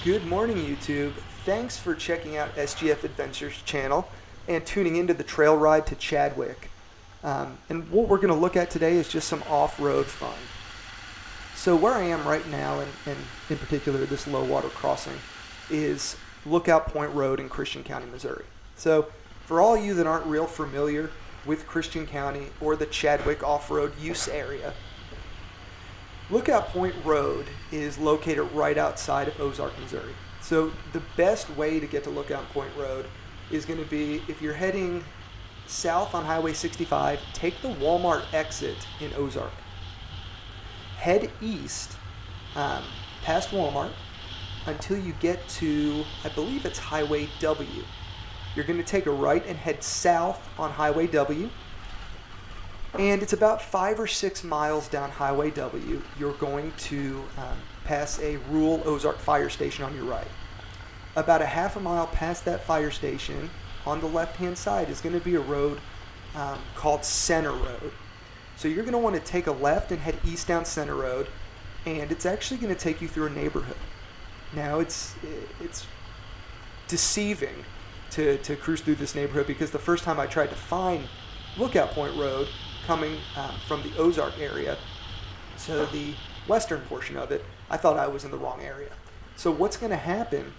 Good morning, YouTube. Thanks for checking out SGF Adventures channel and tuning into the trail ride to Chadwick. And what we're going to look at today is just some off-road fun. So where I am right now, and in particular this low water crossing, is Lookout Point Road in Christian County, Missouri. So for all you that aren't real familiar with Christian County or the Chadwick off-road use area, Lookout Point Road is located right outside of Ozark, Missouri. So the best way to get to Lookout Point Road is going to be, if you're heading south on Highway 65, take the Walmart exit in Ozark. Head east past Walmart until you get to, I believe it's Highway W. You're going to take a right and head south on Highway W. And it's about 5 or 6 miles down Highway W. You're going to pass a rural Ozark fire station on your right. About a half a mile past that fire station, on the left-hand side, is going to be a road called Center Road. So you're going to want to take a left and head east down Center Road, and it's actually going to take you through a neighborhood. Now, it's deceiving to cruise through this neighborhood, because the first time I tried to find Lookout Point Road, coming from the Ozark area, so the western portion of it, I thought I was in the wrong area. So what's going to happen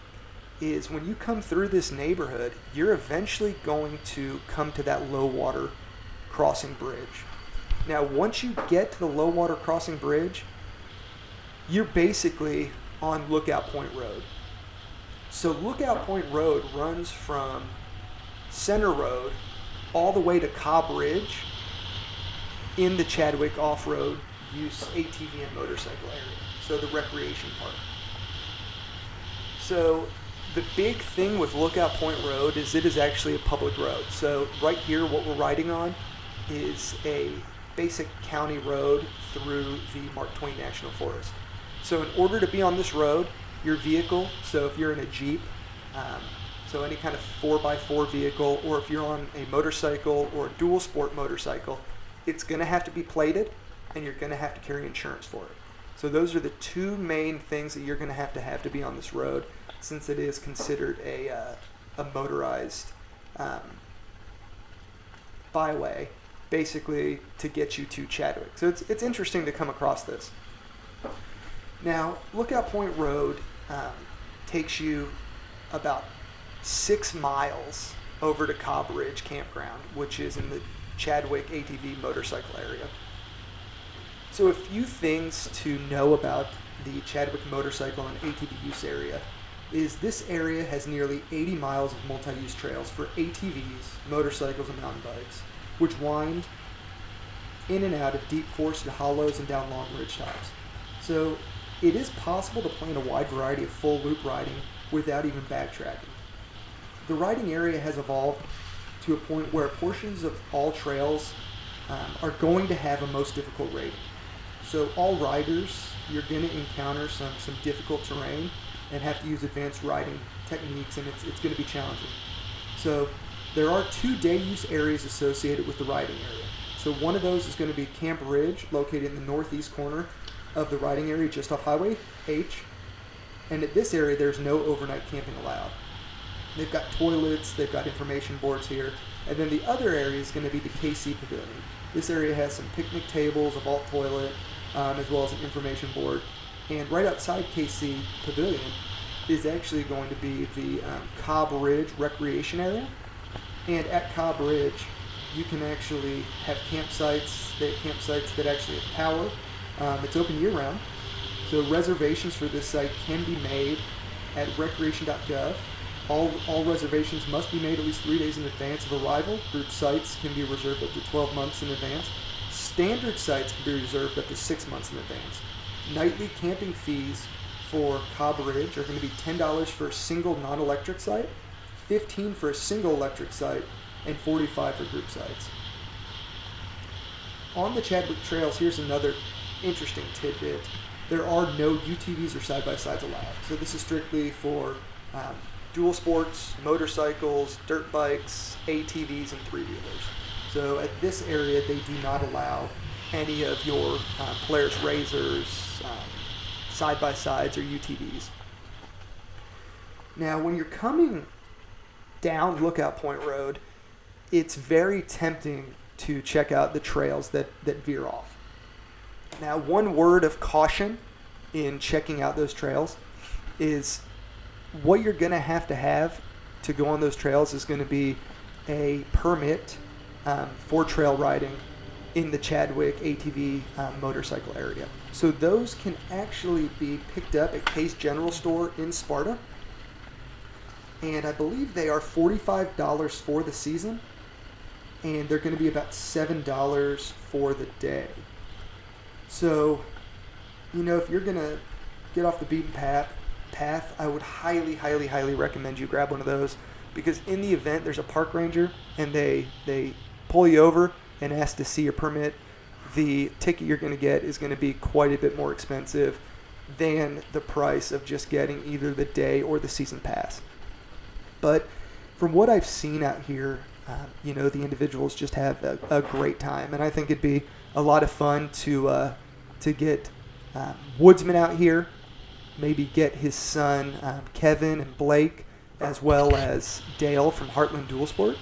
is when you come through this neighborhood, you're eventually going to come to that low water crossing bridge. Now, once you get to the low water crossing bridge, you're basically on Lookout Point Road. So Lookout Point Road runs from Center Road all the way to Cobb Ridge in the Chadwick off-road use ATV and motorcycle area, so the recreation part. So the big thing with Lookout Point Road is it is actually a public road. So right here, what we're riding on is a basic county road through the Mark Twain National Forest. So in order to be on this road, your vehicle, so if you're in a Jeep, so any kind of 4x4 vehicle, or if you're on a motorcycle or a dual sport motorcycle, it's going to have to be plated, and you're going to have to carry insurance for it. So those are the two main things that you're going to have to be on this road, since it is considered a motorized byway, basically to get you to Chadwick. So it's interesting to come across this. Now, Lookout Point Road takes you about 6 miles over to Cobb Ridge Campground, which is in the Chadwick ATV motorcycle area. So a few things to know about the Chadwick motorcycle and ATV use area is this area has nearly 80 miles of multi-use trails for ATVs, motorcycles, and mountain bikes, which wind in and out of deep forested hollows and down long ridge tops. So it is possible to plan a wide variety of full loop riding without even backtracking. The riding area has evolved to a point where portions of all trails are going to have a most difficult rating. So all riders, you're going to encounter some difficult terrain and have to use advanced riding techniques, and it's going to be challenging. So there are 2 day use areas associated with the riding area. So one of those is going to be Camp Ridge, located in the northeast corner of the riding area just off Highway H. And at this area, there's no overnight camping allowed. They've got toilets, they've got information boards here. And then the other area is going to be the KC Pavilion. This area has some picnic tables, a vault toilet, as well as an information board. And right outside KC Pavilion is actually going to be the Cobb Ridge recreation area. And at Cobb Ridge, you can actually have campsites. They have campsites that actually have power. It's open year-round. So reservations for this site can be made at recreation.gov. All reservations must be made at least 3 days in advance of arrival. Group sites can be reserved up to 12 months in advance. Standard sites can be reserved up to 6 months in advance. Nightly camping fees for Cobb Ridge are going to be $10 for a single non-electric site, $15 for a single electric site, and $45 for group sites. On the Chadwick trails, here's another interesting tidbit. There are no UTVs or side-by-sides allowed. So this is strictly for dual sports, motorcycles, dirt bikes, ATVs, and three-wheelers. So at this area, they do not allow any of your Polaris Razors, side-by-sides, or UTVs. Now, when you're coming down Lookout Point Road, it's very tempting to check out the trails that veer off. Now, one word of caution in checking out those trails is what you're going to have to go on those trails is going to be a permit for trail riding in the Chadwick ATV motorcycle area. So those can actually be picked up at Case General Store in Sparta. And I believe they are $45 for the season. And they're going to be about $7 for the day. So, if you're going to get off the beaten path, I would highly, highly, highly recommend you grab one of those. Because in the event there's a park ranger and they pull you over and ask to see your permit, the ticket you're going to get is going to be quite a bit more expensive than the price of just getting either the day or the season pass. But from what I've seen out here, the individuals just have a great time. And I think it'd be a lot of fun to get Woodsman out here, maybe get his son Kevin and Blake, as well as Dale from Heartland Dual Sport.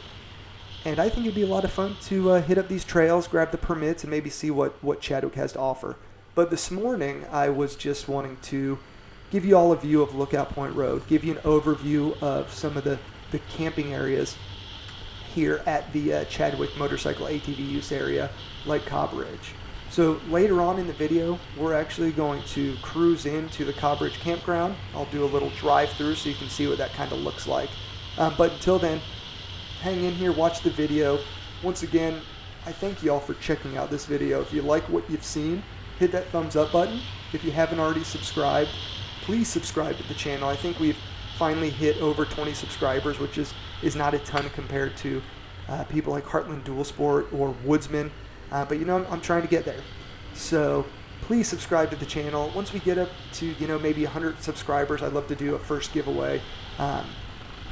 And I think it'd be a lot of fun to hit up these trails, grab the permits, and maybe see what Chadwick has to offer. But this morning, I was just wanting to give you all a view of Lookout Point Road, give you an overview of some of the camping areas here at the Chadwick motorcycle ATV use area, like Cobb Ridge. So later on in the video, we're actually going to cruise into the Cobb Ridge campground. I'll do a little drive-through so you can see what that kind of looks like. But until then, hang in here, watch the video. Once again, I thank you all for checking out this video. If you like what you've seen, hit that thumbs up button. If you haven't already subscribed, please subscribe to the channel. I think we've finally hit over 20 subscribers, which is not a ton compared to people like Heartland Dual Sport or Woodsman. But I'm trying to get there. So please subscribe to the channel. Once we get up to maybe 100 subscribers, I'd love to do a first giveaway.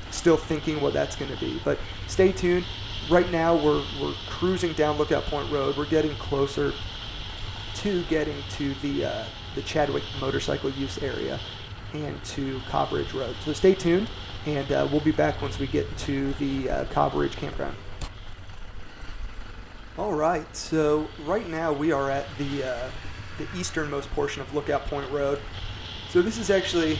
Still thinking what that's going to be, but stay tuned. Right now we're cruising down Lookout Point Road. We're getting closer to getting to the Chadwick motorcycle use area and to Cobb Ridge Road. So stay tuned, and we'll be back once we get to the Cobb Ridge campground. All right, so right now we are at the easternmost portion of Lookout Point Road. So this is actually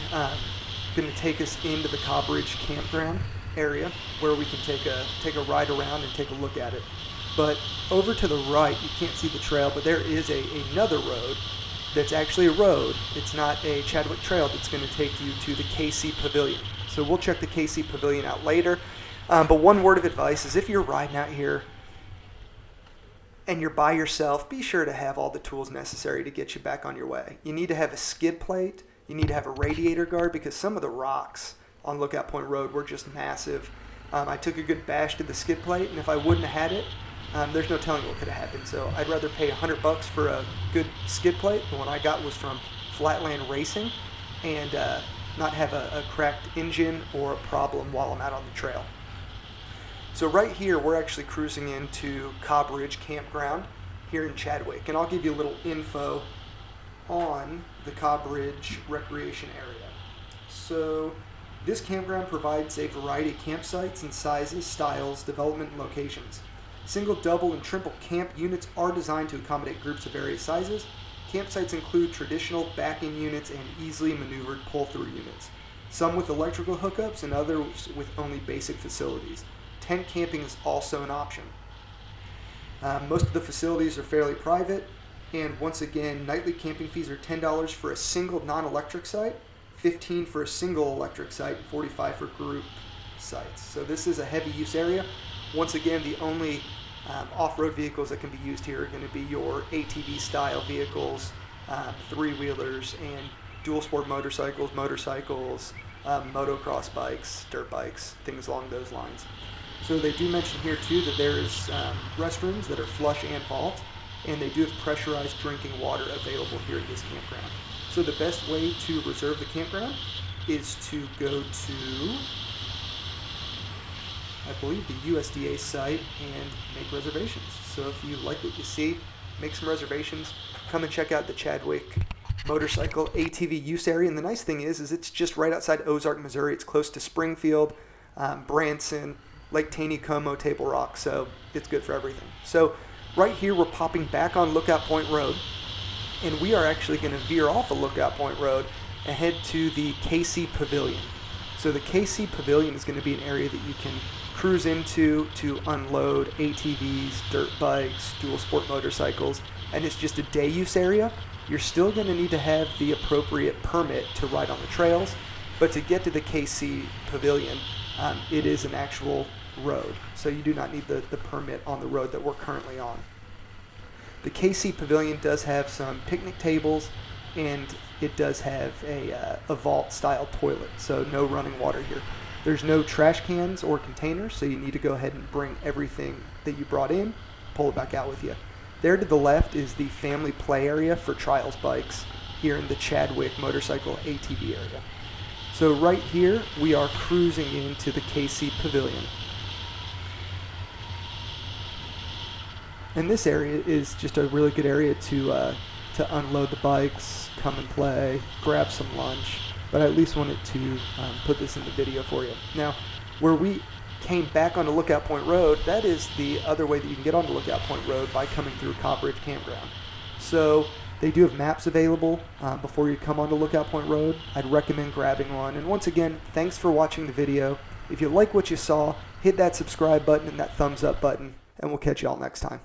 going to take us into the Cobb Ridge campground area where we can take a ride around and take a look at it. But over to the right, you can't see the trail, but there is another road that's actually a road. It's not a Chadwick trail that's going to take you to the KC Pavilion. So we'll check the KC Pavilion out later. But one word of advice is if you're riding out here and you're by yourself, be sure to have all the tools necessary to get you back on your way. You need to have a skid plate. You need to have a radiator guard because some of the rocks on Lookout Point Road were just massive. I took a good bash to the skid plate, and if I wouldn't have had it, there's no telling what could have happened. So I'd rather pay $100 for a good skid plate. The one I got was from Flatland Racing, and not have a cracked engine or a problem while I'm out on the trail. So right here, we're actually cruising into Cobb Ridge Campground here in Chadwick, and I'll give you a little info on the Cobb Ridge recreation area. So this campground provides a variety of campsites and sizes, styles, development, and locations. Single, double, and triple camp units are designed to accommodate groups of various sizes. Campsites include traditional back-in units and easily maneuvered pull-through units, some with electrical hookups and others with only basic facilities. Tent camping is also an option. Most of the facilities are fairly private, and once again, nightly camping fees are $10 for a single non-electric site, $15 for a single electric site, and $45 for group sites. So this is a heavy use area. Once again, the only off-road vehicles that can be used here are going to be your ATV style vehicles, three-wheelers, and dual sport motorcycles, motocross bikes, dirt bikes, things along those lines. So they do mention here too that there is restrooms that are flush and vault, and they do have pressurized drinking water available here at this campground. So the best way to reserve the campground is to go to, I believe, the USDA site and make reservations. So if you like what you see, make some reservations. Come and check out the Chadwick motorcycle ATV use area. And the nice thing is it's just right outside Ozark, Missouri. It's close to Springfield, Branson, Lake Taneycomo, Table Rock. So it's good for everything. So right here, we're popping back on Lookout Point Road. And we are actually going to veer off of Lookout Point Road and head to the KC Pavilion. So the KC Pavilion is going to be an area that you can cruise into to unload ATVs, dirt bikes, dual sport motorcycles, and it's just a day use area. You're still going to need to have the appropriate permit to ride on the trails, but to get to the KC Pavilion, it is an actual road, so you do not need the permit on the road that we're currently on. The KC Pavilion does have some picnic tables, and it does have a vault-style toilet, so no running water here. There's no trash cans or containers, so you need to go ahead and bring everything that you brought in, pull it back out with you. There to the left is the family play area for trials bikes here in the Chadwick motorcycle ATV area. So right here, we are cruising into the KC Pavilion. And this area is just a really good area to unload the bikes, come and play, grab some lunch. But I at least wanted to put this in the video for you. Now, where we came back onto Lookout Point Road, that is the other way that you can get onto Lookout Point Road, by coming through Cobb Ridge Campground. So they do have maps available before you come onto Lookout Point Road. I'd recommend grabbing one. And once again, thanks for watching the video. If you like what you saw, hit that subscribe button and that thumbs up button, and we'll catch you all next time.